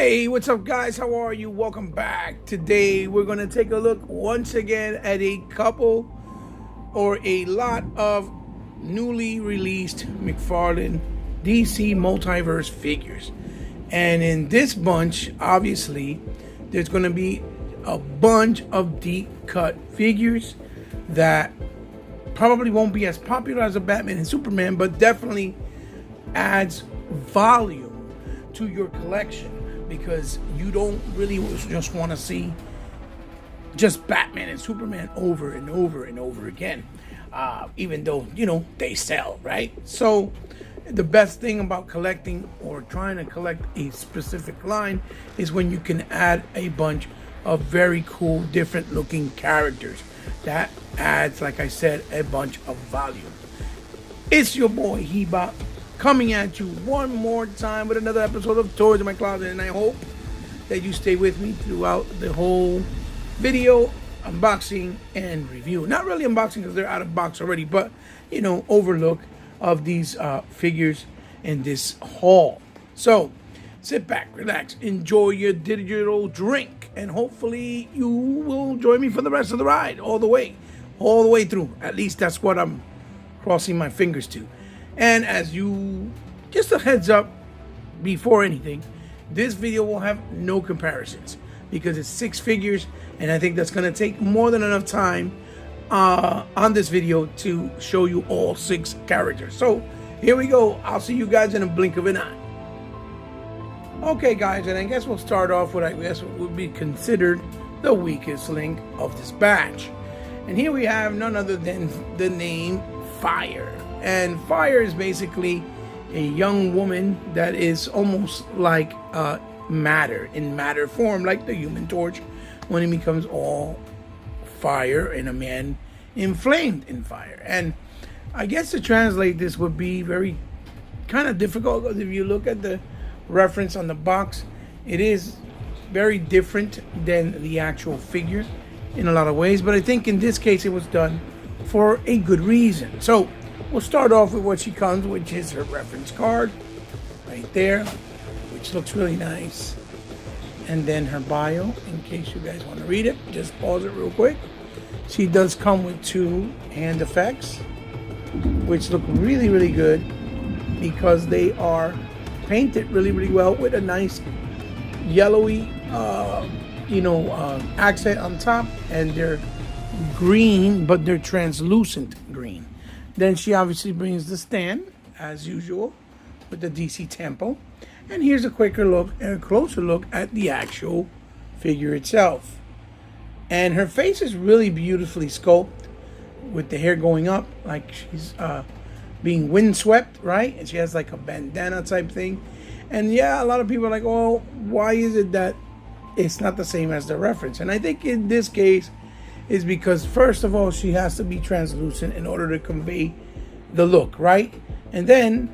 Hey, what's up guys? How are you? Welcome back. Today we're going to take a look once again at a couple or a lot of newly released McFarlane DC multiverse figures. And in this bunch, obviously, there's going to be a bunch of deep cut figures that probably won't be as popular as a Batman and Superman, but definitely adds volume to your collection, because you don't really just want to see just Batman and Superman over and over and over again, even though, you know, they sell, right? So the best thing about collecting or trying to collect a specific line is when you can add a bunch of very cool, different looking characters. That adds, like I said, a bunch of volume. It's your boy Heba coming at you one more time with another episode of Toys in My Closet, and I hope that you stay with me throughout the whole video, unboxing and review. Not really unboxing because they're out of box already, but you know, overlook of these figures in this haul. So sit back, relax, enjoy your digital drink, and hopefully you will join me for the rest of the ride, all the way through. At least that's what I'm crossing my fingers to. And as you, just a heads up before anything, this video will have no comparisons because it's 6 figures, and I think that's going to take more than enough time on this video to show you all 6 characters. So here we go. I'll see you guys in a blink of an eye. Okay guys, and I guess we'll start off with, I guess, what would be considered the weakest link of this batch. And here we have none other than the name Fire. And Fire is basically a young woman that is almost like matter, in matter form, like the Human Torch when he becomes all fire, and a man inflamed in fire. And I guess to translate this would be very kind of difficult, because if you look at the reference on the box, it is very different than the actual figure in a lot of ways. But I think in this case it was done for a good reason. So we'll start off with what she comes, which is her reference card right there, which looks really nice. And then her bio, in case you guys want to read it. Just pause it real quick. She does come with 2 hand effects, which look really, really good because they are painted really, really well with a nice yellowy, accent on top, and they're green, but they're translucent green. Then she obviously brings the stand, as usual, with the DC tempo. And here's a quicker look and a closer look at the actual figure itself. And her face is really beautifully sculpted, with the hair going up like she's being windswept, right? And she has like a bandana type thing. And yeah, a lot of people are like, oh, why is it that it's not the same as the reference? And I think in this case is because, first of all, she has to be translucent in order to convey the look, right? And then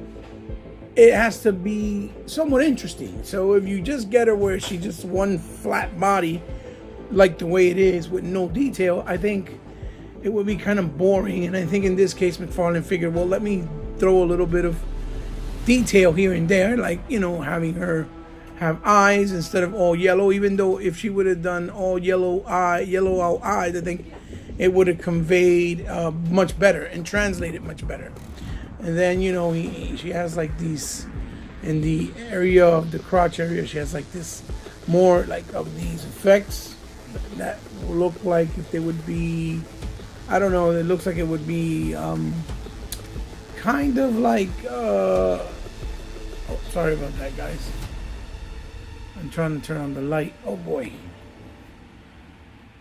it has to be somewhat interesting. So if you just get her where she's just one flat body, like the way it is with no detail, I think it would be kind of boring. And I think in this case, McFarlane figured, well, let me throw a little bit of detail here and there, like, you know, having her have eyes instead of all yellow. Even though if she would have done all yellow out eyes, I think it would have conveyed much better and translated much better. And then, you know, she has like these, in the area of the crotch area, she has like this more like of these effects that will look like if they would be, I don't know, it looks like it would be kind of like oh, sorry about that guys, I'm trying to turn on the light. Oh boy,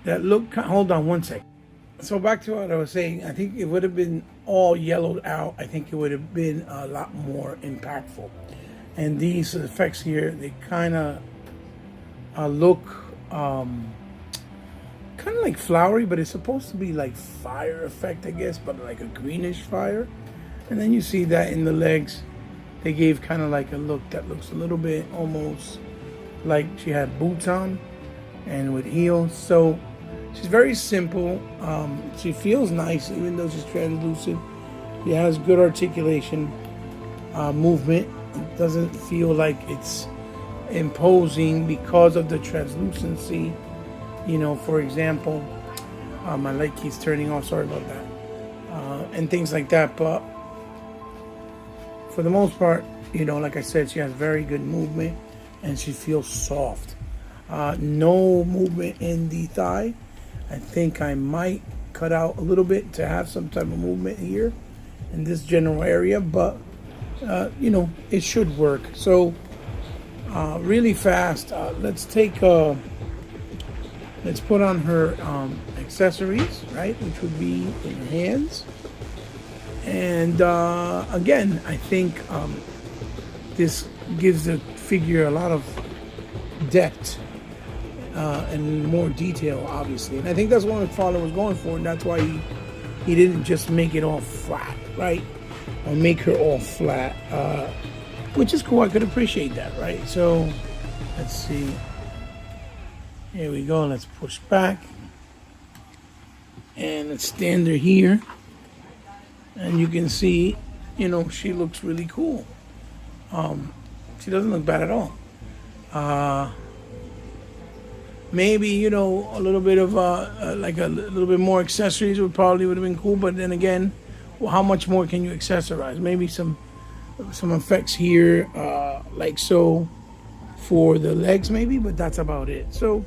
that look, hold on one sec. So back to what I was saying, I think it would have been all yellowed out. I think it would have been a lot more impactful. And these effects here, they kind of look kind of like flowery, but it's supposed to be like fire effect, I guess, but like a greenish fire. And then you see that in the legs, they gave kind of like a look that looks a little bit almost like she had boots on and with heels. So she's very simple. She feels nice even though she's translucent. She has good articulation, movement. It doesn't feel like it's imposing because of the translucency. For example, my light keeps turning off, sorry about that, and things like that. But for the most part, like I said, she has very good movement and she feels soft. No movement in the thigh. I think I might cut out a little bit to have some type of movement here in this general area, but it should work. So really fast, let's put on her accessories, right, which would be in her hands. And again, I think this gives the figure a lot of depth and more detail, obviously. And I think that's what McFarlane was going for, and that's why he didn't just make it all flat, right? Or make her all flat, which is cool. I could appreciate that, right? So let's see. Here we go. Let's push back. And let's stand her here. And you can see, she looks really cool. She doesn't look bad at all. Maybe, a little bit of like a little bit more accessories would have been cool. But then again, well, how much more can you accessorize? Maybe some effects here, like so, for the legs maybe, but that's about it. So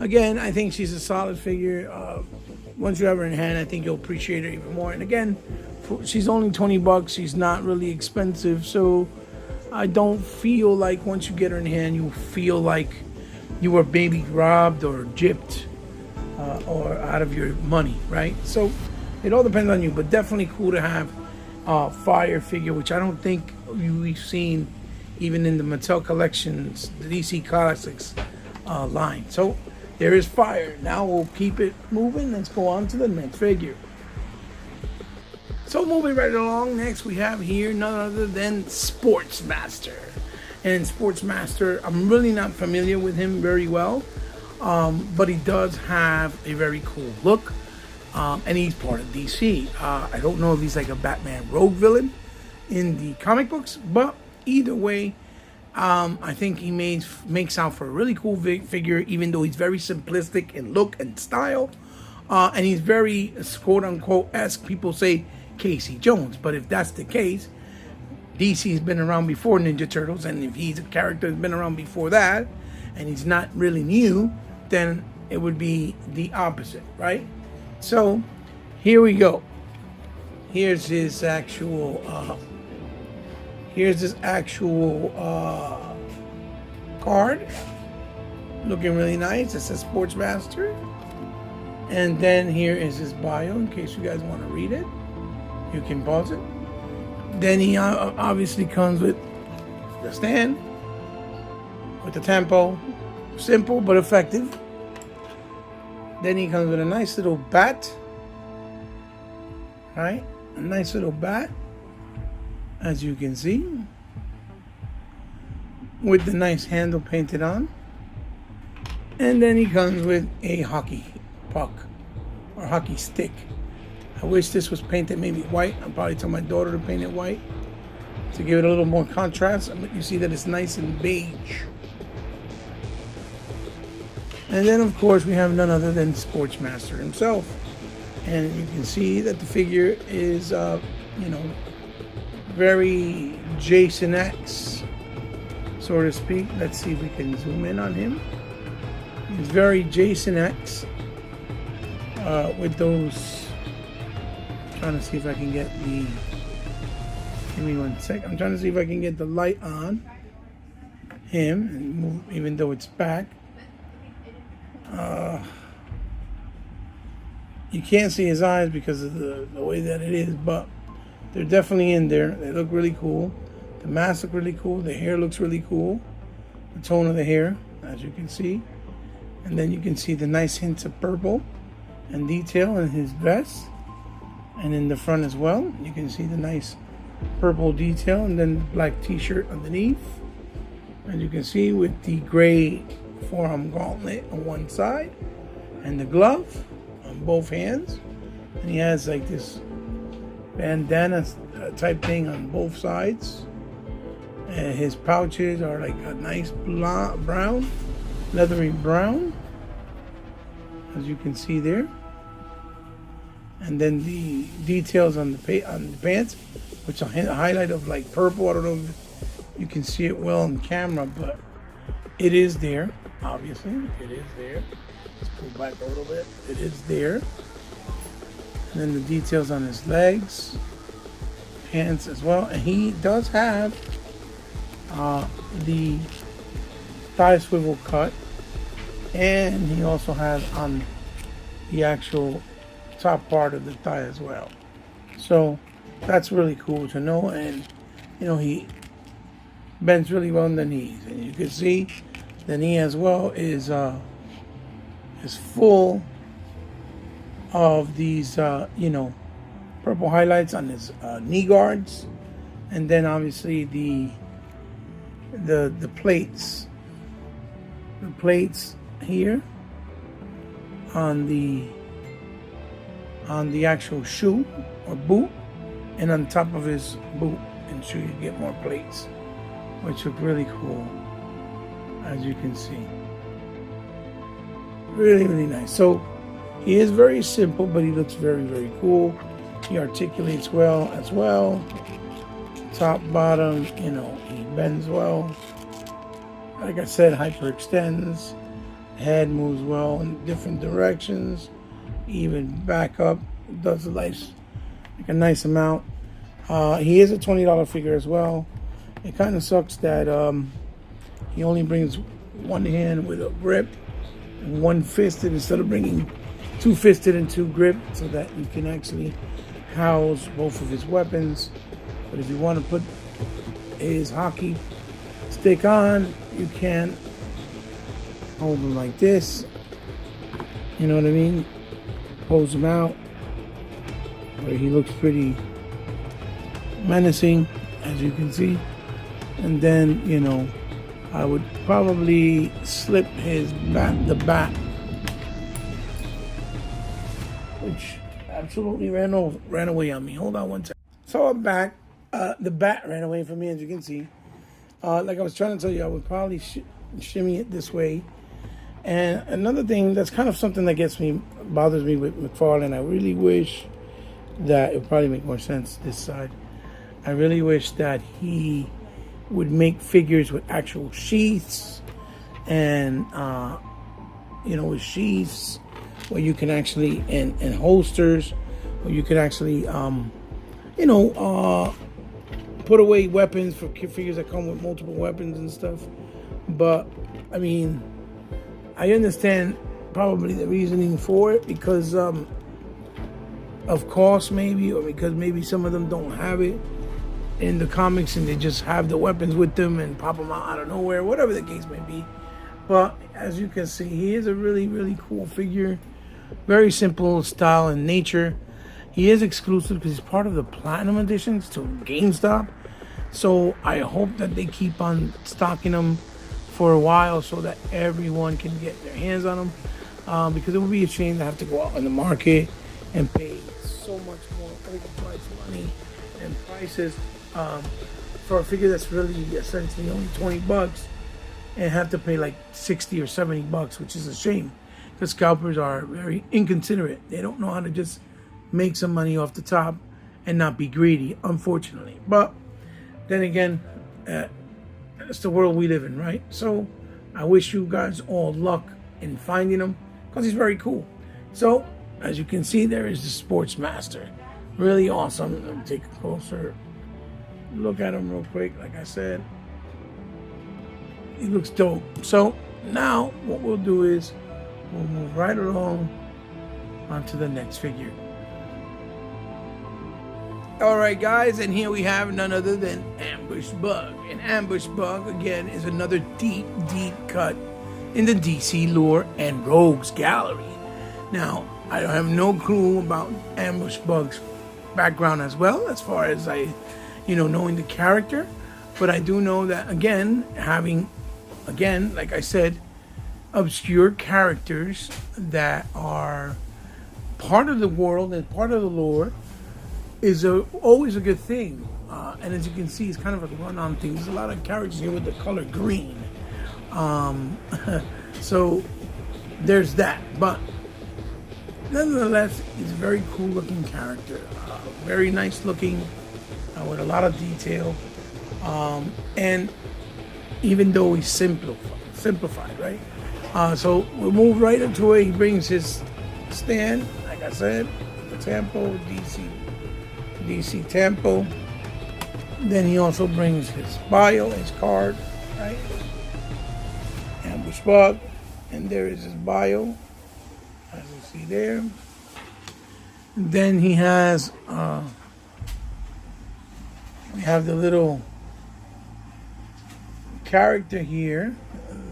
again, I think she's a solid figure. Once you have her in hand, I think you'll appreciate her even more. And again, she's only $20. She's not really expensive, so I don't feel like once you get her in hand, you feel like you were baby robbed or gypped or out of your money, right? So it all depends on you, but definitely cool to have a Fire figure, which I don't think we've seen even in the Mattel Collections, the DC Classics line. So there is Fire. Now we'll keep it moving. Let's go on to the next figure. So moving right along, next we have here none other than Sportsmaster. And Sportsmaster, I'm really not familiar with him very well, but he does have a very cool look, and he's part of DC. I don't know if he's like a Batman rogue villain in the comic books, but either way, I think he makes out for a really cool figure, even though he's very simplistic in look and style, and he's very quote-unquote-esque. People say Casey Jones, but if that's the case, DC's been around before Ninja Turtles, and if he's a character that's been around before that, and he's not really new, then it would be the opposite, right? So here we go. Here's his actual card, looking really nice. It says Sportsmaster, and then here is his bio in case you guys want to read it. You can pause it. Then he obviously comes with the stand, with the tempo, simple but effective. Then he comes with a nice little bat, right? A nice little bat, as you can see, with the nice handle painted on. And then he comes with a hockey puck or hockey stick. I wish this was painted maybe white. I'll probably tell my daughter to paint it white to give it a little more contrast. But you see that it's nice and beige. And then, of course, we have none other than Sportsmaster himself. And you can see that the figure is, very Jason X, so to speak. Let's see if we can zoom in on him. He's very Jason X with those... Trying to see if I can get the... Give me 1 sec. I'm trying to see if I can get the light on him and move, even though it's back. You can't see his eyes because of the way that it is, but they're definitely in there. They look really cool. The mask looks really cool. The hair looks really cool. The tone of the hair, as you can see. And then you can see the nice hints of purple and detail in his vest. And in the front as well, you can see the nice purple detail, and then the black t-shirt underneath. As you can see, with the gray forearm gauntlet on one side and the glove on both hands. And he has like this bandana type thing on both sides. And his pouches are like a nice brown, leathery brown, as you can see there. And then the details on the pants, which are a highlight of like purple. I don't know if you can see it well on camera, but it is there. Obviously, it is there. Let's pull back a little bit. It is there. And then the details on his legs, pants as well. And he does have the thigh swivel cut, and he also has on the actual top part of the thigh as well. So that's really cool to know. And you know, he bends really well in the knees, and you can see the knee as well is full of these you know, purple highlights on his knee guards, and then obviously the plates here on the actual shoe or boot, and on top of his boot and shoe you get more plates, which look really cool, as you can see. Really, really nice. So he is very simple, but he looks very, very cool. He articulates well as well. Top, bottom, you know, he bends well. Like I said, hyperextends. Head moves well in different directions. Even back up, does like a nice amount. He is a $20 figure as well. It kind of sucks that he only brings one hand with a grip and one fisted instead of bringing two fisted and two grip, so that you can actually house both of his weapons. But if you want to put his hockey stick on, you can hold him like this. You know what I mean? Pose him out where he looks pretty menacing, as you can see. And then, you know, I would probably slip his the bat, which absolutely ran away on me. Hold on one second. So I'm back. The bat ran away from me, as you can see. Like I was trying to tell you, I would probably shimmy it this way. And another thing that's kind of something that bothers me with McFarlane, I really wish that it would probably make more sense this side. I really wish that he would make figures with actual sheaths, and you know, with sheaths where you can actually and holsters where you can actually you know, put away weapons for figures that come with multiple weapons and stuff. But I mean, I understand probably the reasoning for it, because of cost maybe, or because maybe some of them don't have it in the comics and they just have the weapons with them and pop them out of nowhere, whatever the case may be. But as you can see, he is a really, really cool figure. Very simple style and nature. He is exclusive because he's part of the Platinum editions to GameStop. So I hope that they keep on stocking them for a while so that everyone can get their hands on them. Because it would be a shame to have to go out in the market and pay so much more overpriced money and prices for a figure that's really essentially only $20, and have to pay like $60 or $70, which is a shame, because scalpers are very inconsiderate. They don't know how to just make some money off the top and not be greedy, unfortunately. But then again, it's the world we live in, right? So I wish you guys all luck in finding him, because he's very cool. So as you can see, there is the Sports Master. Really awesome. Let me take a closer look at him real quick. Like I said, he looks dope. So now what we'll do is we'll move right along onto the next figure. Alright guys, and here we have none other than Ambush Bug. And Ambush Bug, again, is another deep, deep cut in the DC Lore and Rogues Gallery. Now, I don't have no clue about Ambush Bug's background as well, as far as knowing the character. But I do know that, again, like I said, obscure characters that are part of the world and part of the lore is always a good thing. and as you can see, it's kind of a run-on thing. There's a lot of characters here with the color green. So there's that. But nonetheless, he's a very cool looking character. Very nice looking, with a lot of detail. And even though he's simplified, right? So we'll move right into it. He brings his stand, like I said, the tempo, DC tempo. Then he also brings his bio, his card, right? Ambush bug. And there is his bio, as you see there. And then he has, we have the little character here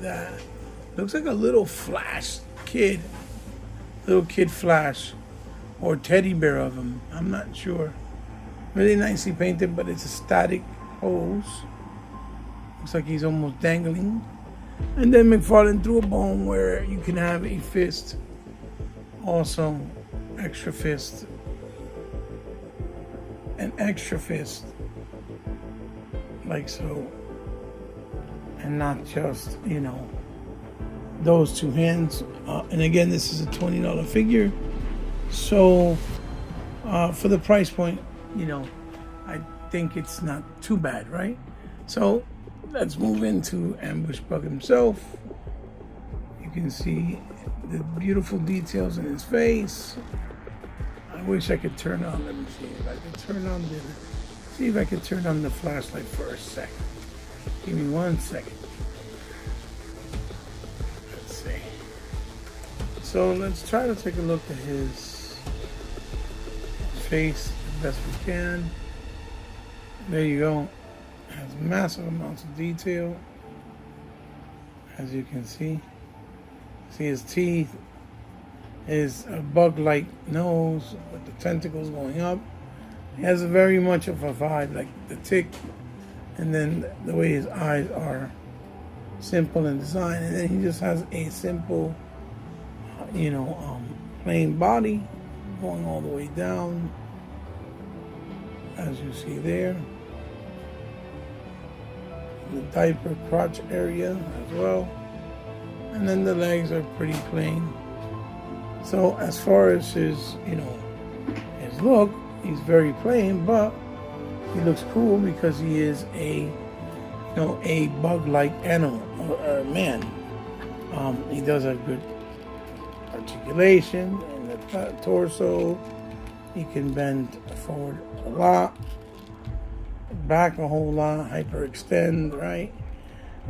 that looks like a little Flash kid, little kid Flash, or teddy bear of him. I'm not sure. Really nicely painted, but it's a static pose. Looks like he's almost dangling. And then McFarlane threw a bone where you can have a fist, also extra fist, an extra fist, like so, and not just, you know, those two hands. And again, this is a $20 figure, so for the price point, you know, I think it's not too bad, right? So let's move into Ambush Bug himself. You can see the beautiful details in his face. I wish I could turn on, let me see if I could turn on the flashlight for a second. Give me 1 second. Let's see. So let's try to take a look at his face the best we can. There you go. Has massive amounts of detail, as you can see. See his teeth, his bug-like nose with the tentacles going up. He has very much of a vibe like the Tick, and then the way his eyes are simple in design, and then he just has a simple, plain body going all the way down, as you see there. The diaper crotch area as well, and then the legs are pretty plain. So as far as his his look, he's very plain, but he looks cool because he is a bug-like animal or man. He does have good articulation in the torso. He can bend forward a lot, back a whole lot, hyperextend, right?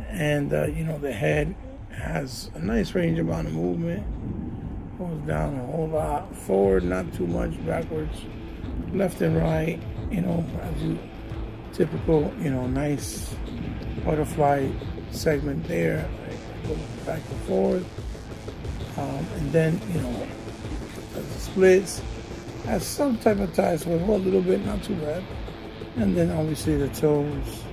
And the head has a nice range amount of movement. Goes down a whole lot, forward not too much, backwards, left and right, as you typical, nice butterfly segment there, right? Goes back and forth. And then, as it splits, has some type of ties with a little bit, not too bad. And then obviously the toes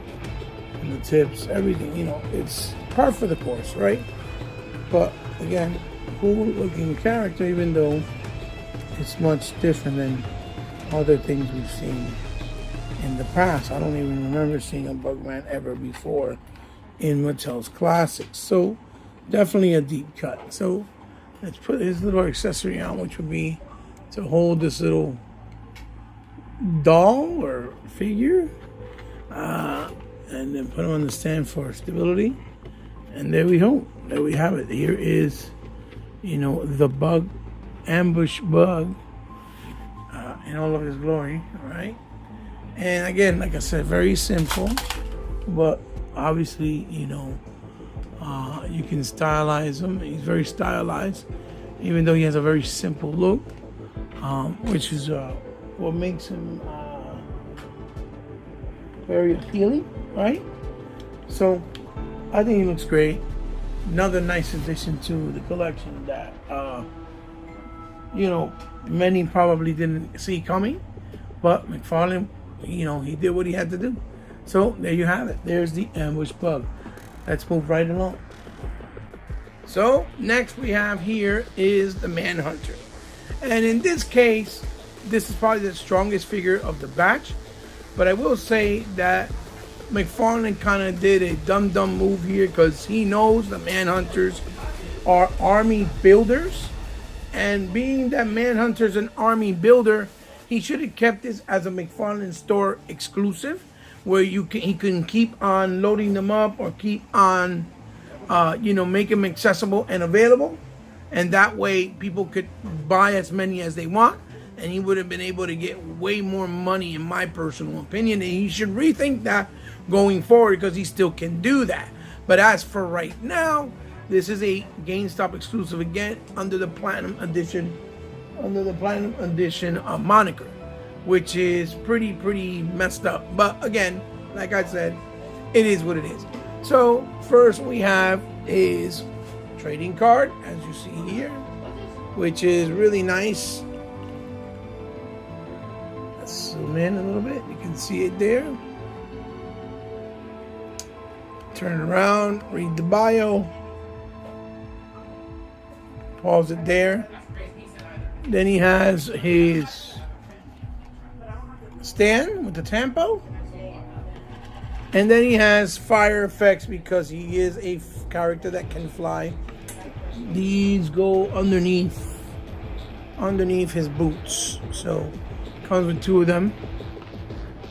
and the tips, everything, it's par for the course, right? But again, cool looking character, even though it's much different than other things we've seen in the past. I don't even remember seeing a Bugman ever before in Mattel's classics. So definitely a deep cut. So let's put his little accessory on, which would be to hold this little doll or figure, and then put him on the stand for stability. And there we go. There we have it. Here is, the bug, Ambush Bug, in all of his glory, right? And again, like I said, very simple, but obviously, you can stylize him. He's very stylized, even though he has a very simple look, which is what makes him very appealing, right? So I think he looks great. Another nice addition to the collection that many probably didn't see coming, but McFarlane, he did what he had to do. So there you have it. There's the Ambush Bug. Let's move right along. So next we have here is the Manhunter, and in this case, this is probably the strongest figure of the batch. But I will say that McFarlane kind of did a dumb move here, because he knows the Manhunters are army builders, and being that Manhunter's an army builder, he should have kept this as a McFarlane store exclusive, where he can keep on loading them up, or keep on make them accessible and available, and that way people could buy as many as they want, and he would have been able to get way more money, in my personal opinion. And he should rethink that going forward, because he still can do that. But as for right now, this is a GameStop exclusive again, under the Platinum Edition moniker, which is pretty messed up. But again, like I said, it is what it is. So first we have his trading card, as you see here, which is really nice. Let's zoom in a little bit. You can see it there. Turn it around, read the bio. Pause it there. Then he has his stand with the tempo. And then he has fire effects, because he is a character that can fly. These go underneath his boots. So comes with two of them.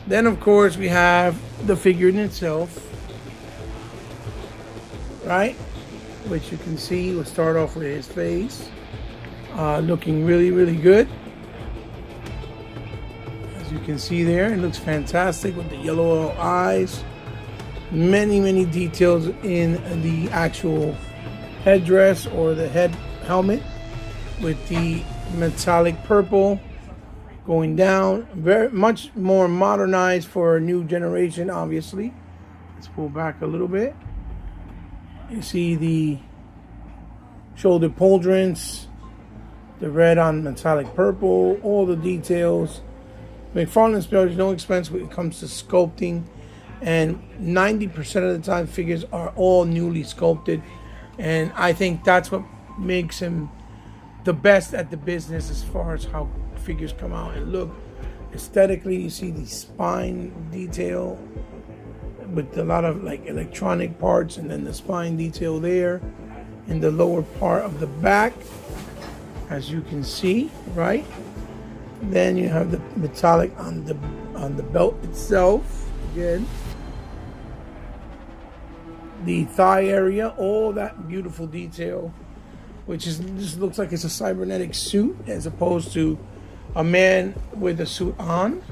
Then of course we have the figure in itself, right? Which you can see, we'll start off with his face, looking really good. As you can see there, it looks fantastic with the yellow eyes. Many details in the actual headdress, or the head helmet, with the metallic purple going down. Very much more modernized for a new generation, obviously. Let's pull back a little bit. You see the shoulder pauldrons, the red on metallic purple, all the details. McFarlane spares no expense when it comes to sculpting, and 90% of the time figures are all newly sculpted, and I think that's what makes him the best at the business as far as how figures come out and look aesthetically. You see the spine detail with a lot of like electronic parts, and then the spine detail there in the lower part of the back, as you can see, right? Then you have the metallic on the belt itself. Again, the thigh area, all that beautiful detail, which is just looks like it's a cybernetic suit as opposed to a man with a suit on.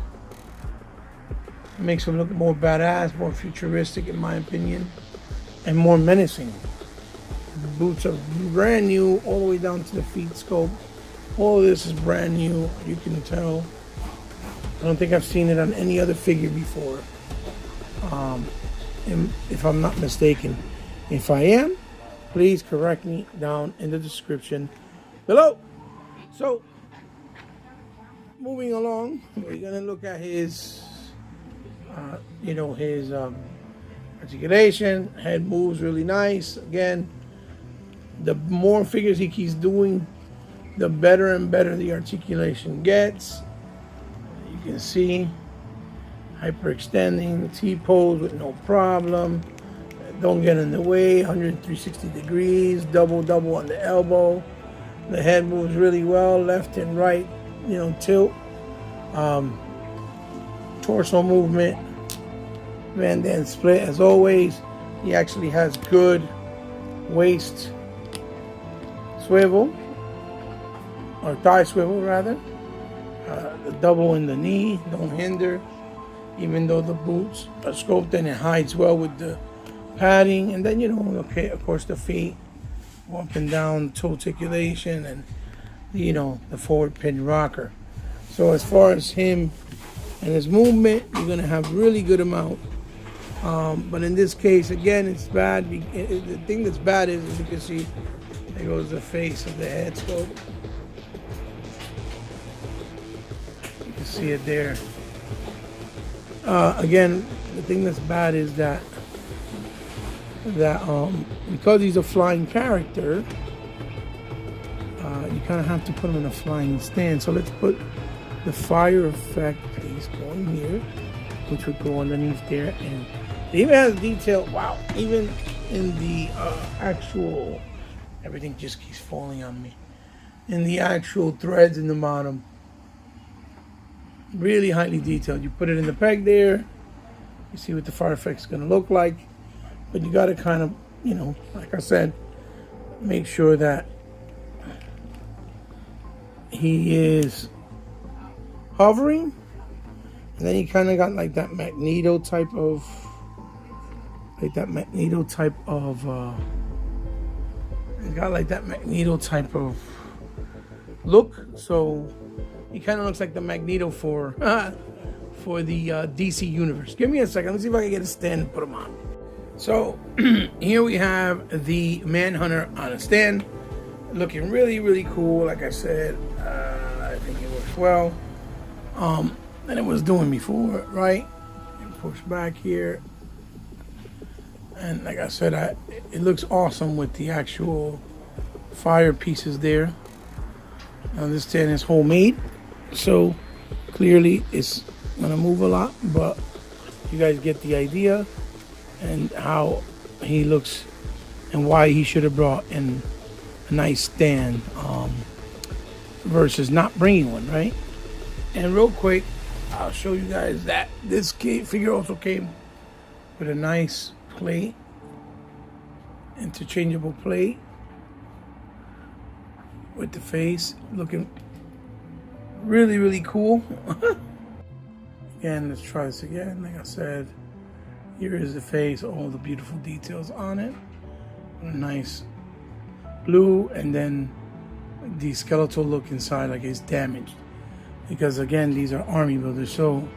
It makes him look more badass, more futuristic in my opinion, and more menacing. The boots are brand new all the way down to the feet sculpt. All of this is brand new, you can tell. I don't think I've seen it on any other figure before, if I'm not mistaken. If I am, please correct me down in the description below. So, moving along, we're gonna look at his, his articulation. Head moves really nice. Again, the more figures he keeps doing, the better and better the articulation gets. You can see hyperextending, T-pose with no problem. Don't get in the way. 360 degrees, double on the elbow. The head moves really well, left and right, tilt. Torso movement, Van Dam split as always. He actually has good waist swivel, or thigh swivel rather. The double in the knee don't hinder, even though the boots are sculpted and it hides well with the padding. And then of course the feet up and down, toe articulation, and the forward pin rocker. So as far as him and his movement, you're gonna have really good amount. But in this case, again, it's bad. The thing that's bad is, as you can see, there goes the face of the head sculpt. You can see it there. Again, the thing that's bad is that because he's a flying character, you kind of have to put him in a flying stand. So let's put the fire effect piece going here. which would go underneath there. And it even has detail. Wow, even in the actual, everything just keeps falling on me. In the actual threads in the bottom, really highly detailed. You put it in the peg there, you see what the fire effect's going to look like, but you got to kind of, you know, like I said, make sure that he is hovering, and then he kind of got like that magneto type of it got like that magneto type of look. So he kind of looks like the Magneto for the DC universe. Give me a second. Let's see if I can get a stand and put him on. So here we have the Manhunter on a stand, looking really, really cool. Like I said, I think it works well. And it was doing before, right? And push back here. And like I said, it looks awesome with the actual fire pieces there. Now this stand is homemade, so clearly it's gonna move a lot, but you guys get the idea and how he looks and why he should have brought in a nice stand versus not bringing one, right? And real quick, I'll show you guys that this figure also came with a nice plate, interchangeable plate with the face looking really, really cool. Again, let's try this again. Like I said, here is the face, all the beautiful details on it. A nice blue, and then the skeletal look inside like it's damaged. Because again, these are army builders. So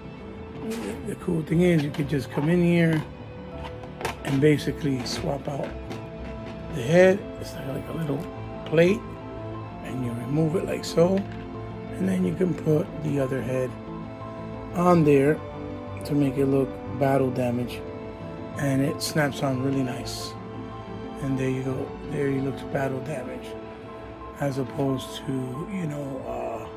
the cool thing is you could just come in here and basically swap out the head. It's like a little plate, and you remove it like so, and then you can put the other head on there to make it look battle damage, and it snaps on really nice. And there you go, there he looks battle damage, as opposed to, you know,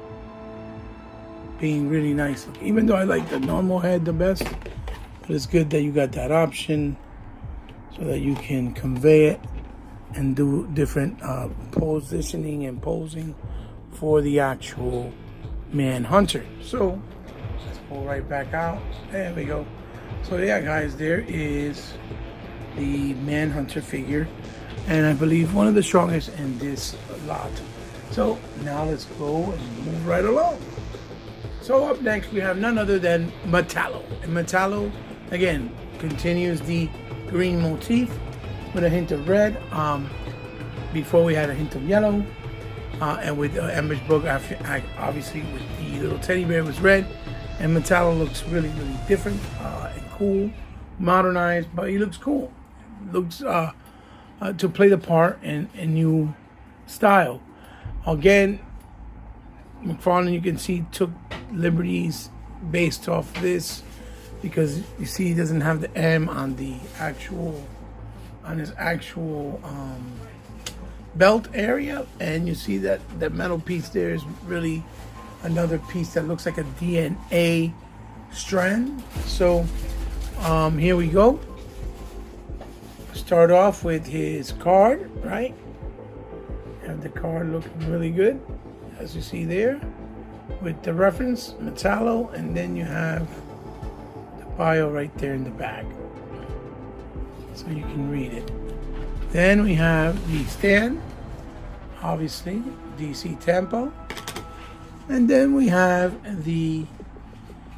being really nice. Even though I like the normal head the best, but it's good that you got that option so that you can convey it and do different positioning and posing for the actual Manhunter. So let's pull right back out. There we go. So yeah, guys, there is the Manhunter figure, and I believe one of the strongest in this lot. So now let's go and move right along. So up next we have none other than Metallo. And Metallo, again, continues the green motif with a hint of red. Before we had a hint of yellow, and with Ember's book, obviously with the little teddy bear was red, and Metallo looks really, really different and cool, modernized, but he looks cool. Looks to play the part in a new style. Again, McFarlane, you can see, took liberties based off this, because you see he doesn't have the M on the actual, on his actual belt area, and you see that the metal piece there is really another piece that looks like a DNA strand. So here we go. Start off with his card, right? Have the card looking really good, as you see there, with the reference Metallo, and then you have the bio right there in the back, so you can read it. Then we have the stand, obviously DC Tempo, and then we have the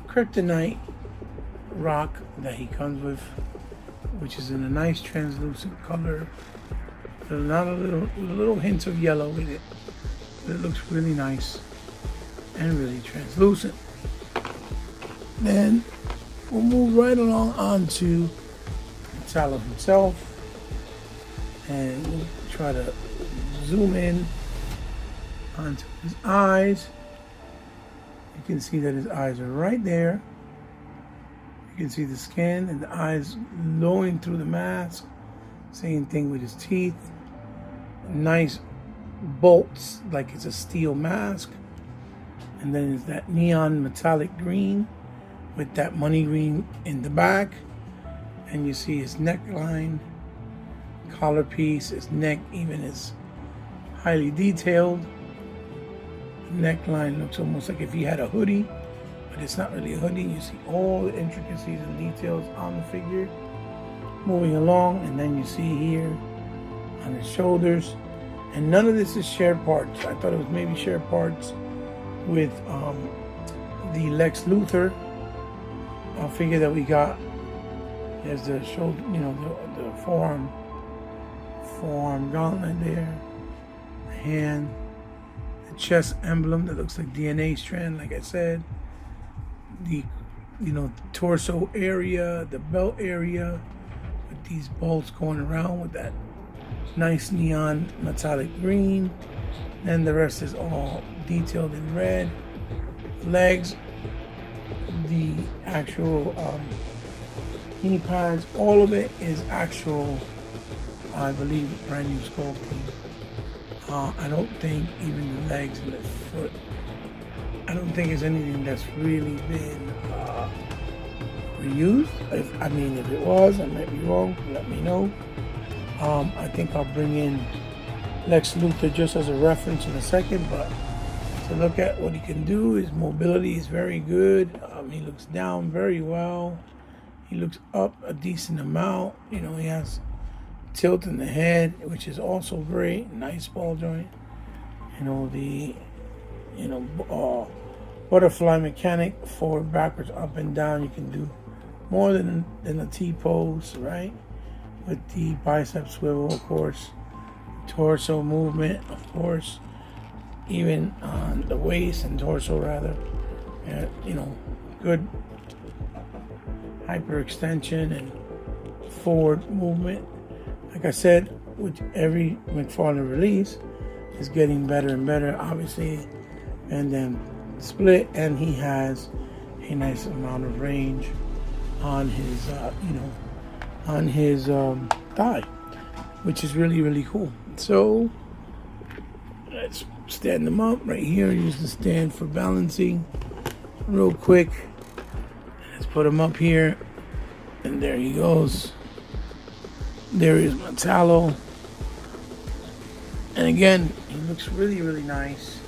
kryptonite rock that he comes with, which is in a nice translucent color. There's not a little hints of yellow in it, but it looks really nice and really translucent. Then we'll move right along onto Metallo himself, and we'll try to zoom in onto his eyes. You can see that his eyes are right there. You can see the skin and the eyes glowing through the mask. Same thing with his teeth. Nice bolts, like it's a steel mask. And then it's that neon metallic green with that money green in the back. And you see his neckline, collar piece, his neck even is highly detailed. Neckline looks almost like if he had a hoodie, but it's not really a hoodie. You see all the intricacies and details on the figure. Moving along, and then you see here on his shoulders, and none of this is shared parts. I thought it was maybe shared parts with the Lex Luthor figure that we got. There's the shoulder, you know, the forearm gauntlet there, the hand, the chest emblem that looks like DNA strand, like I said, the, you know, torso area, the belt area with these bolts going around with that nice neon metallic green. And the rest is all detailed in red. Legs, the actual knee pads, all of it is actual, I believe, brand new sculpting. I don't think even the legs and the foot, I don't think it's anything that's really been reused. If it was, I might be wrong, let me know. I think I'll bring in Lex Luthor just as a reference in a second, but to look at what he can do, his mobility is very good. He looks down very well. He looks up a decent amount. You know, he has tilt in the head, which is also great. Nice ball joint. You know, the butterfly mechanic, forward, backwards, up and down. You can do more than a T pose, right? With the bicep swivel, of course. Torso movement, of course. Even on the waist and torso, rather. You know, good hyperextension and forward movement. Like I said, with every McFarlane release is getting better and better, obviously. And then split, and he has a nice amount of range on his thigh, which is really, really cool. So let's stand them up right here. Use the stand for balancing real quick. Let's put him up here, and there he goes. There is my tallow, and again, he looks really, really nice.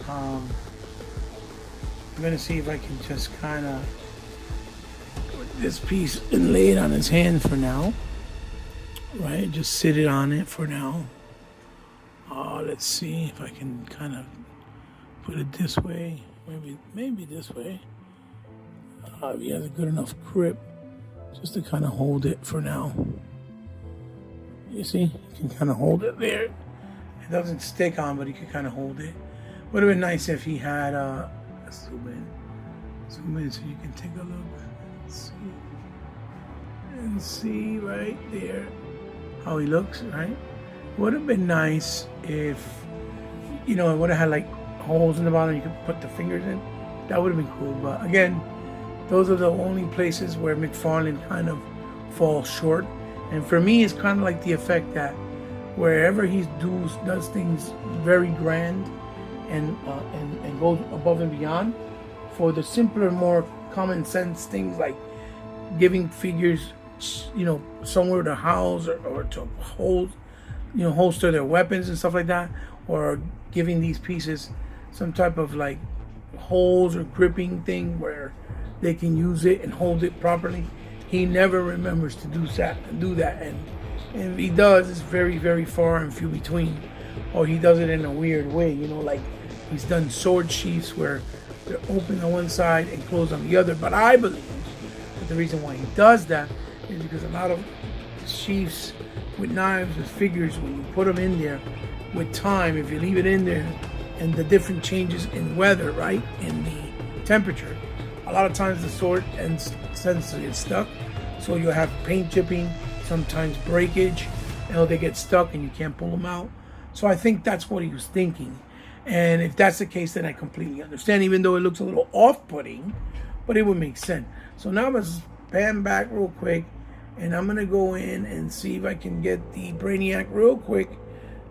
I'm gonna see if I can just kind of put this piece and lay it on his hand for now. Right, just sit it on it for now. Let's see if I can kind of put it this way. Maybe this way. If he has a good enough grip, just to kind of hold it for now. You see, you can kind of hold it there. It doesn't stick on, but you can kind of hold it. Would have been nice if he had let's zoom in so you can take a look. And see right there how he looks, right? Would have been nice if, you know, it would have had like holes in the bottom you could put the fingers in. That would have been cool. But again, those are the only places where McFarlane kind of falls short. And for me, it's kind of like the effect that wherever he does things very grand and goes above and beyond, for the simpler, more common sense things like giving figures, you know, somewhere to house or to hold, you know, holster their weapons and stuff like that, or giving these pieces some type of like holes or gripping thing where they can use it and hold it properly. He never remembers to do that, and if he does, it's very, very far and few between, or he does it in a weird way, you know, like he's done sword sheaths where they're open on one side and closed on the other. But I believe that the reason why he does that is because a lot of sheaths with knives, with figures, when you put them in there with time, if you leave it in there and the different changes in weather, right, in the temperature, a lot of times the sword tends to get stuck. So you'll have paint chipping, sometimes breakage, you know, they get stuck and you can't pull them out. So I think that's what he was thinking. And if that's the case, then I completely understand, even though it looks a little off-putting, but it would make sense. So now I'm going to span back real quick, and I'm going to go in and see if I can get the Brainiac real quick,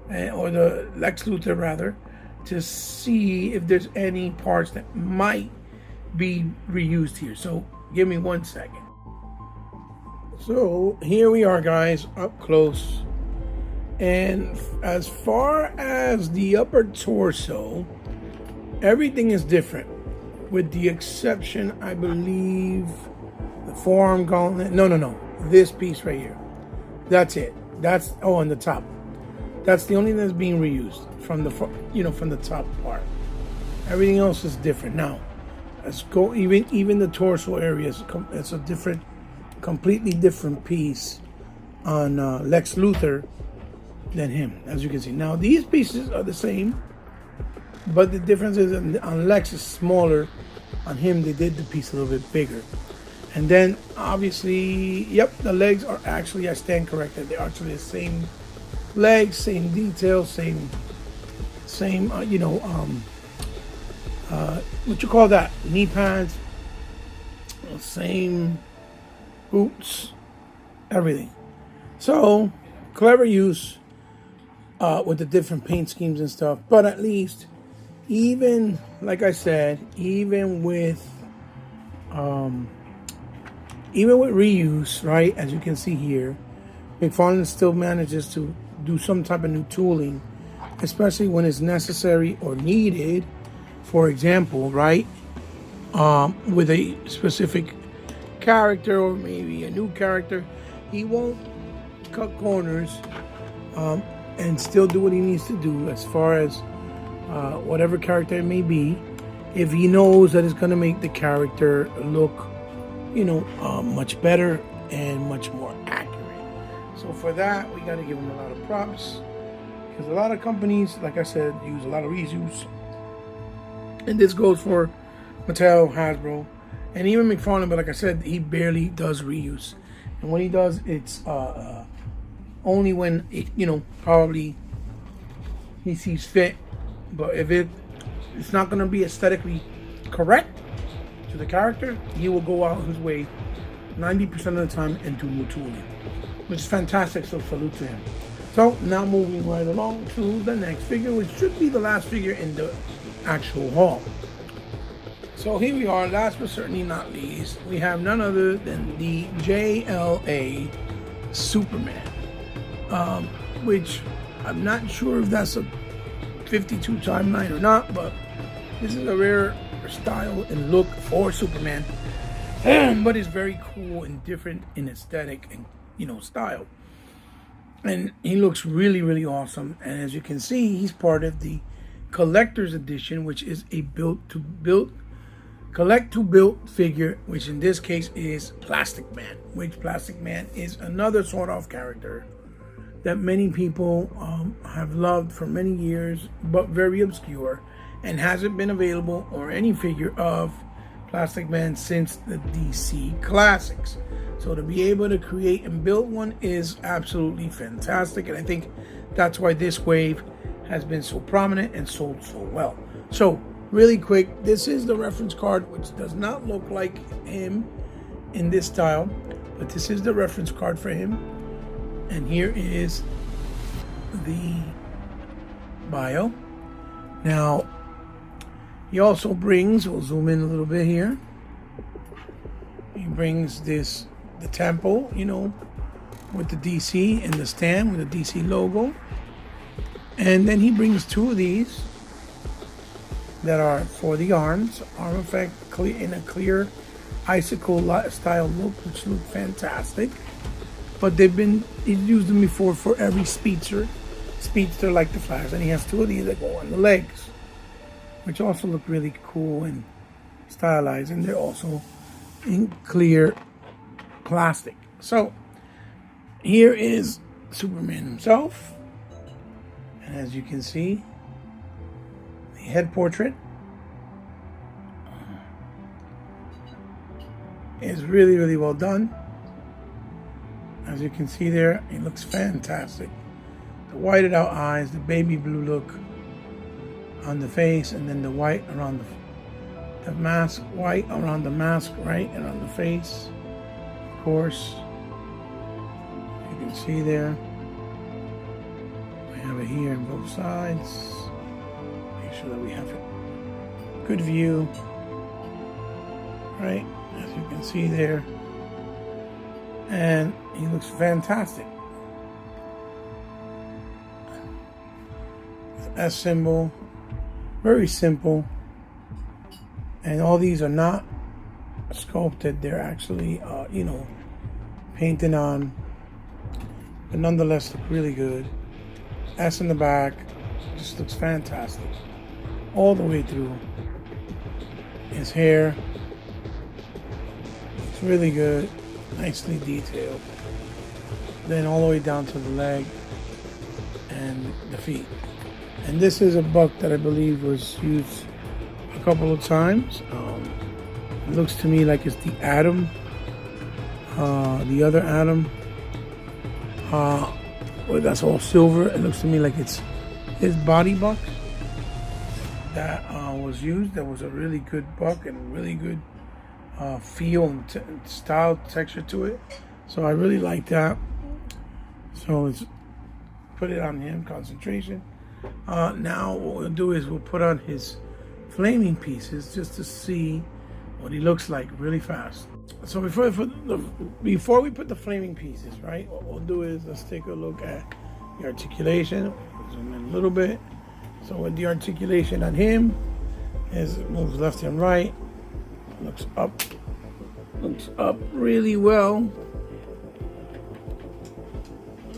or the Lex Luthor rather, to see if there's any parts that might be reused here. So give me 1 second. So here we are, guys, up close. And as far as the upper torso, everything is different, with the exception, I believe, the forearm gauntlet. No. This piece right here. That's it. That's on the top. That's the only thing that's being reused from the from the top part. Everything else is different. Now, let's go. Even the torso area it's a different, completely different piece on Lex Luthor than him, as you can see. Now these pieces are the same, but the difference is on Lex is smaller. On him, they did the piece a little bit bigger. And then obviously, yep, the legs are actually, I stand corrected, they're actually the same legs, same detail, same what you call that, knee pads, same boots, everything. So clever use with the different paint schemes and stuff. But at least, even like I said, even with reuse, right, as you can see here, McFarlane still manages to do some type of new tooling, especially when it's necessary or needed. For example, right, with a specific character or maybe a new character, he won't cut corners and still do what he needs to do as far as whatever character it may be, if he knows that it's going to make the character look much better and much more accurate. So for that, we got to give him a lot of props, because a lot of companies, like I said, use a lot of reuse, and this goes for Mattel, Hasbro, and even McFarlane. But like I said, he barely does reuse, and when he does, it's only when probably he sees fit. But if it's not going to be aesthetically correct to the character, he will go out his way 90% of the time and do new tooling, which is fantastic. So salute to him. So now moving right along to the next figure, which should be the last figure in the actual haul. So here we are, last but certainly not least, we have none other than the JLA Superman, which I'm not sure if that's a 52 x9 or not, but this is a rare style and look for Superman, but it's very cool and different in aesthetic and style, and he looks really, really awesome. And as you can see, he's part of the collector's edition, which is a collect to build figure, which in this case is Plastic Man, which Plastic Man is another sort of character that many people have loved for many years, but very obscure, and hasn't been available or any figure of Plastic Man since the DC Classics. So to be able to create and build one is absolutely fantastic, and I think that's why this wave has been so prominent and sold so well. So really quick, this is the reference card, which does not look like him in this style, but this is the reference card for him. And here is the bio. Now, he also brings, we'll zoom in a little bit here, he brings the temple, with the DC and the stand with the DC logo. And then he brings two of these that are for the arms, arm effect in a clear icicle style look, which look fantastic. But he's used them before for every speedster like the Flash. And he has two of these that go on the legs, which also look really cool and stylized, and they're also in clear plastic. So here is Superman himself, and as you can see, the head portrait is really, really well done. As you can see there, it looks fantastic. The whited out eyes, the baby blue look on the face, and then the white around the mask, white around the mask, right, and on the face, of course. You can see there. We have it here on both sides. Make sure that we have a good view. right? As you can see there. And he looks fantastic. S symbol, very simple. And all these are not sculpted, they're actually, painted on. But nonetheless, look really good. S in the back, just looks fantastic. All the way through. His hair, it's really good, nicely detailed. Then all the way down to the leg and the feet. And this is a buck that I believe was used a couple of times. It looks to me like it's the Atom, the other Atom. Well, that's all silver. It looks to me like it's his body buck that was used. That was a really good buck and really good feel and style, texture to it. So I really like that. So let's put it on him, concentration. Now what we'll do is we'll put on his flaming pieces just to see what he looks like really fast. So before we put the flaming pieces, right, what we'll do is let's take a look at the articulation. Zoom in a little bit. So with the articulation on him, is it moves left and right, looks up really well,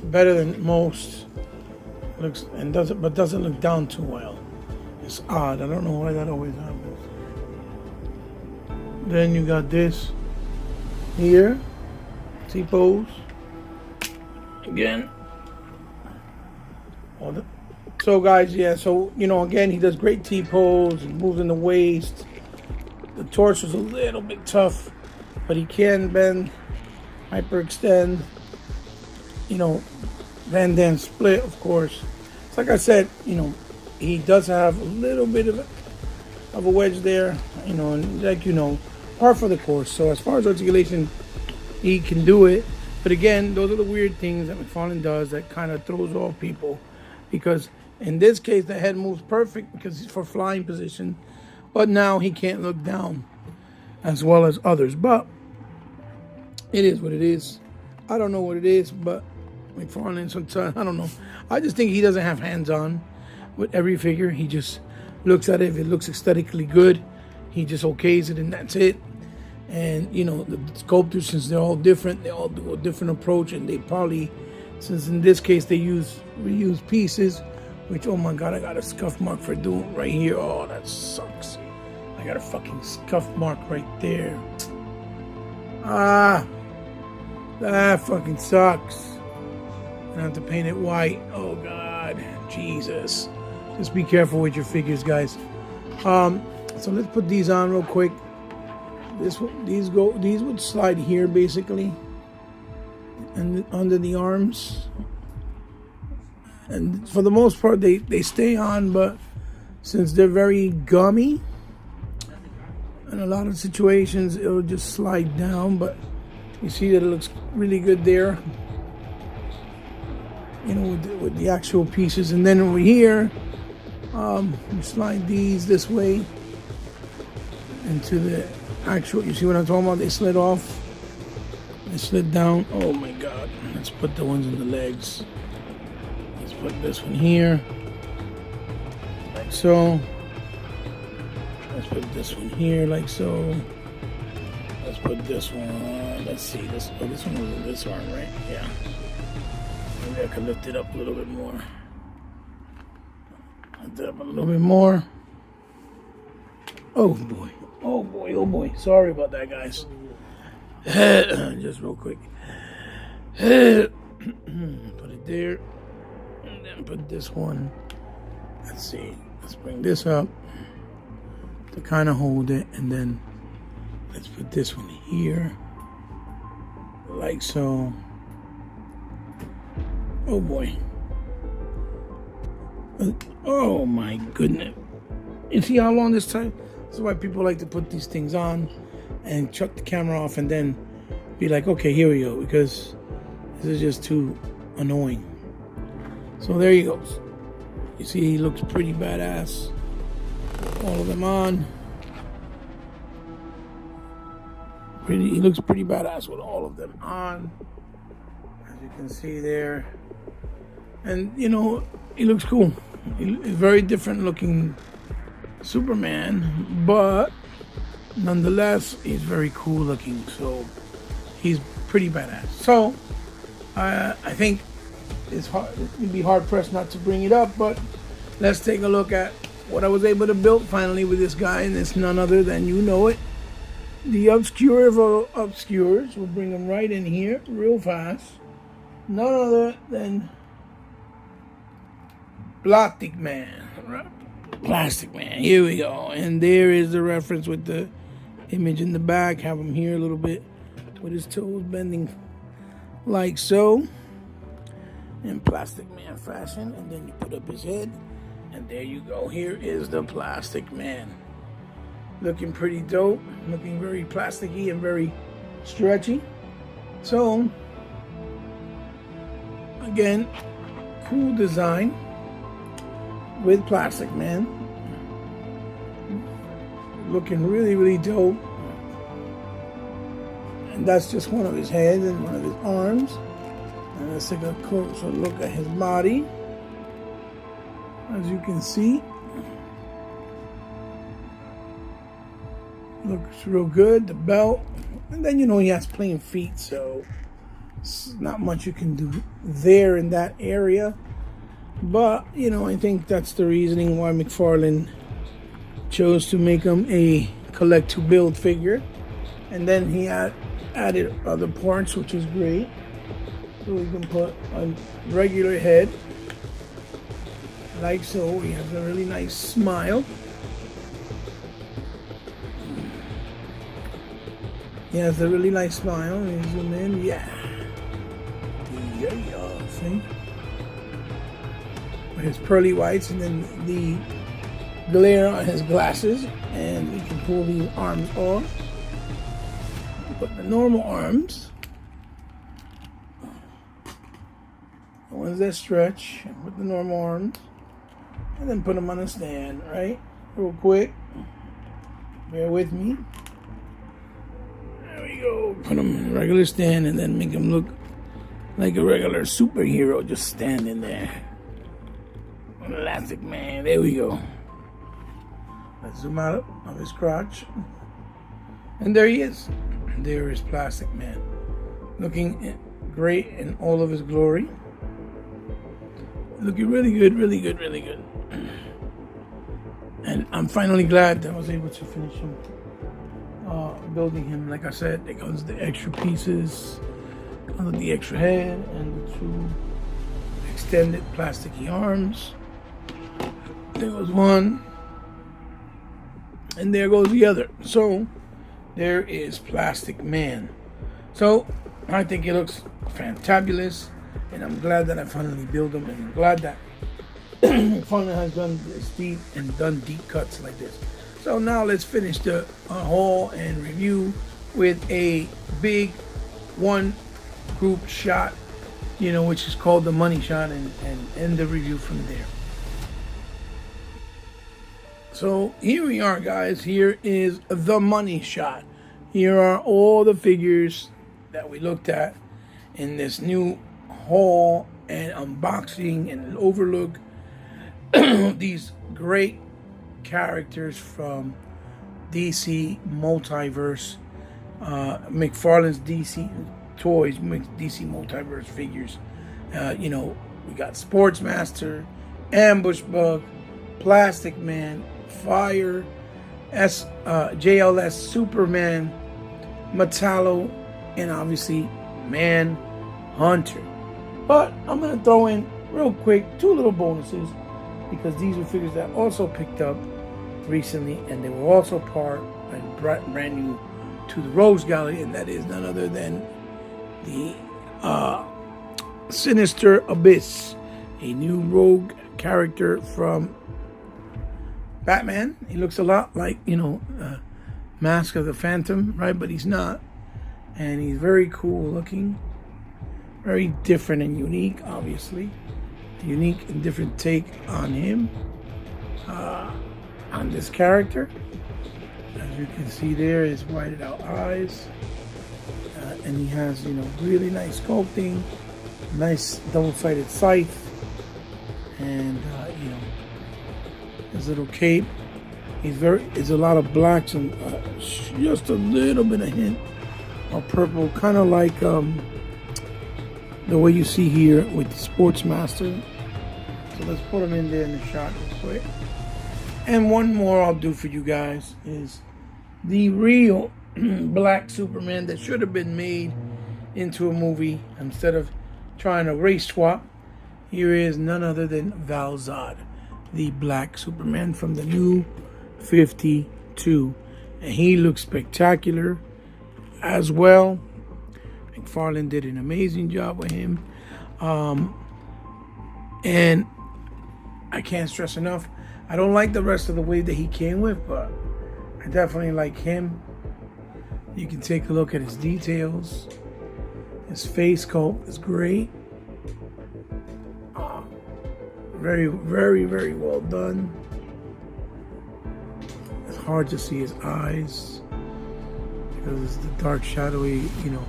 better than most. Looks and doesn't look down too well. It's odd. I don't know why that always happens. Then you got this here, T-pose again. So guys, yeah. So again, he does great T-pose and moves in the waist. The torso is a little bit tough, but he can bend, hyperextend. Van Dam split, of course. It's like I said, he does have a little bit of a wedge there, and par for the course. So as far as articulation, he can do it. But again, those are the weird things that McFarlane does that kind of throws off people, because in this case the head moves perfect because he's for flying position, but now he can't look down as well as others. But it is what it is. I don't know what it is, but McFarlane sometimes, I don't know. I just think he doesn't have hands-on with every figure. He just looks at it. If it looks aesthetically good, he just okays it and that's it. And the sculptors, since they're all different, they all do a different approach, and they probably, since in this case they reuse pieces, which, oh my god, I got a scuff mark for doing right here. Oh, that sucks. I got a fucking scuff mark right there. That fucking sucks. I have to paint it white. Oh god, Jesus. Just be careful with your figures, guys. So let's put these on real quick. These would slide here basically, and under the arms. And for the most part, they stay on, but since they're very gummy, in a lot of situations it'll just slide down. But you see that it looks really good there. With the actual pieces. And then over here, you slide these this way into the actual, you see what I'm talking about? They slid off. They slid down. Oh my god. Let's put the ones in the legs. Let's put this one here, like so. Let's put this one here, like so. Let's put this one, let's see, this one was in this arm, right? Yeah. Maybe I can lift it up a little bit more. Lift it up a little bit more. Oh boy. Oh boy. Oh boy. Sorry about that, guys. Just real quick. Put it there. And then put this one. Let's see. Let's bring this up to kind of hold it. And then let's put this one here. Like so. Oh boy. Oh my goodness. You see how long this time? This is why people like to put these things on and shut the camera off and then be like, okay, here we go, because this is just too annoying. So there he goes. You see, he looks pretty badass. All of them on. He looks pretty badass with all of them on, as you can see there. And you know, he looks cool. He's very different looking Superman, but nonetheless, he's very cool looking. So he's pretty badass. So I think it'd be hard pressed not to bring it up. But let's take a look at what I was able to build finally with this guy, and it's none other than, you know it, the obscure of all obscures. We'll bring him right in here real fast. None other than Plastic Man. Plastic Man. Here we go. And there is the reference with the image in the back. Have him here a little bit with his toes bending like so. In Plastic Man fashion. And then you put up his head. And there you go. Here is the Plastic Man. Looking pretty dope. Looking very plasticky and very stretchy. So, again, cool design with Plastic Man. Looking really, really dope. And that's just one of his heads and one of his arms. And let's take a closer look at his body. As you can see, looks real good. The belt, and then you know he has plain feet, so it's not much you can do there in that area. But you know, I think that's the reasoning why McFarlane chose to make him a collect to build figure, and then he added other parts, which is great. So we can put a regular head like so. He has a really nice smile. He has a really nice smile. Let me zoom in. Yeah. See? With his pearly whites, and then the glare on his glasses. And we can pull these arms off. Put the normal arms. The ones that stretch. Put the normal arms. And then put them on a stand, right? Real quick. Bear with me. There we go. Put them in a regular stand and then make him look like a regular superhero just standing there. Plastic Man. There we go. Let's zoom out of his crotch. And there he is. There is Plastic Man. Looking great in all of his glory. Looking really good, really good, really good. And I'm finally glad that I was able to finish him. Building him, like I said, it comes the extra pieces, comes with the extra head and the two extended plasticky arms. There goes one, and there goes the other. So there is Plastic Man. So I think it looks fantabulous, and I'm glad that I finally built him, and I'm glad that finally has done this deep and done deep cuts like this. So now let's finish the haul and review with a big one group shot, you know, which is called the money shot, and end the review from there. So here we are, guys. Here is the money shot. Here are all the figures that we looked at in this new haul and unboxing and overlook. These great characters from DC Multiverse, McFarlane's DC Toys, DC Multiverse figures. You know, we got Sportsmaster, Ambush Bug, Plastic Man, Fire, JLS Superman, Metallo, and obviously Man Hunter. But I'm gonna throw in real quick two little bonuses, because these are figures that I also picked up recently, and they were also part and brand new to the Rogues Gallery, and that is none other than the Sinister Abyss, a new rogue character from Batman. He looks a lot like, you know, Mask of the Phantom, right? But he's not, and he's very cool looking, very different and unique, obviously. Unique and different take on him, on this character. As you can see there, his whited out eyes. and he has, you know, really nice sculpting, nice double-sided scythe, and you know, his little cape. It's a lot of blacks and just a little bit of hint of purple, kind of like the way you see here with the Sportsmaster. So let's put him in there in the shot real quick. And one more I'll do for you guys is the real black Superman that should have been made into a movie instead of trying to race swap. Here is none other than Val-Zod, the black Superman from the new 52. And he looks spectacular as well. McFarlane did an amazing job with him. And I can't stress enough, I don't like the rest of the wave that he came with, but I definitely like him. You can take a look at his details. His face sculpt is great. Very, very, very well done. It's hard to see his eyes because it's the dark, shadowy, you know,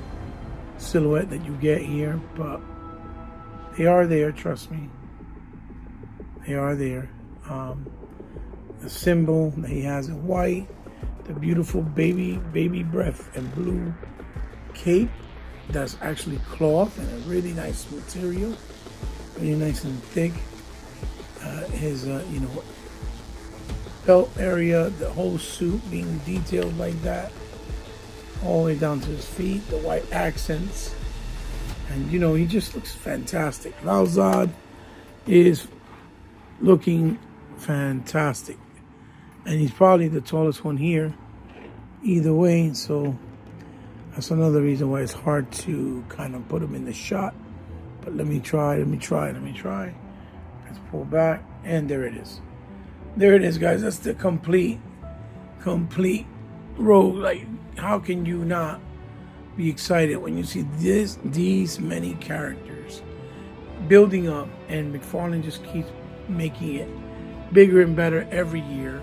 silhouette that you get here, but they are there, trust me. They are there. The symbol that he has in white, the beautiful baby breath and blue cape that's actually cloth and a really nice material, really nice and thick. His you know, belt area, the whole suit being detailed like that, all the way down to his feet, the white accents, and you know, he just looks fantastic. Val-Zod is looking fantastic, and he's probably the tallest one here either way, so that's another reason why it's hard to kind of put him in the shot. But let me try. Let's pull back, and there it is. There it is, guys. That's the complete road. Like, how can you not be excited when you see these many characters building up, and McFarlane just keeps making it bigger and better every year.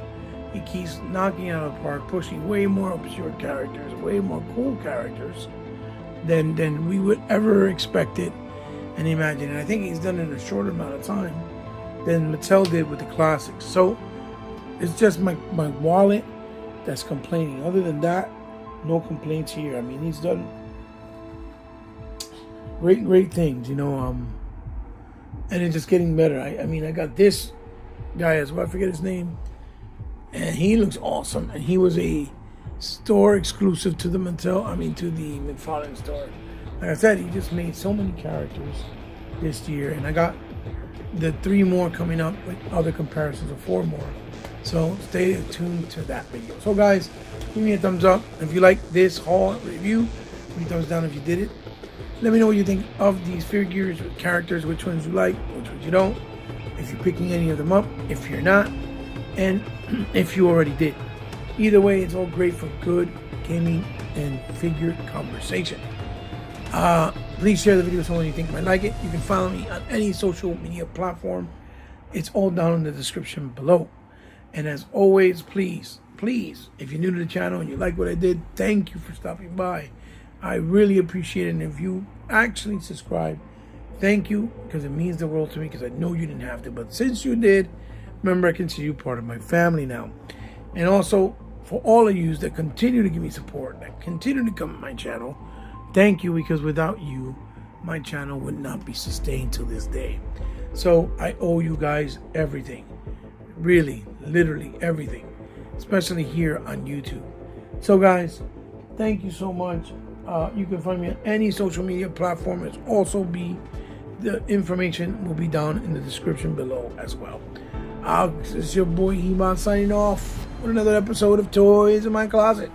He keeps knocking out of the park, pushing way more obscure characters, way more cool characters than we would ever expect it and imagine. And I think he's done it in a shorter amount of time than Mattel did with the classics. So it's just my wallet that's complaining. Other than that, no complaints here. I mean, he's done great things, you know, and it's just getting better. I mean, I got this guy as well, I forget his name, and he looks awesome, and he was a store exclusive to the to the McFarlane store. Like I said, he just made so many characters this year, and I got the 3 more coming up with other comparisons of 4 more. So stay tuned to that video. So guys, give me a thumbs up if you like this haul review. Give me a thumbs down if you did it. Let me know what you think of these figures, characters, which ones you like, which ones you don't, if you're picking any of them up, if you're not, and if you already did. Either way, it's all great for good gaming and figure conversation. Please share the video with someone you think might like it. You can follow me on any social media platform. It's all down in the description below. And as always, please, if you're new to the channel and you like what I did, thank you for stopping by. I really appreciate it. And if you actually subscribe, thank you, because it means the world to me, because I know you didn't have to. But since you did, remember, I consider you part of my family now. And also, for all of you that continue to give me support, that continue to come to my channel, thank you, because without you, my channel would not be sustained to this day. So I owe you guys everything. Really, literally everything, especially here on YouTube. So guys, thank you so much. You can find me on any social media platform. The information will be down in the description below as well. This is your boy He-Man signing off with another episode of Toys in My Closet.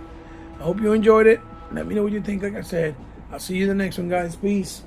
I hope you enjoyed it. Let me know what you think. Like I said, I'll see you in the next one, guys. Peace.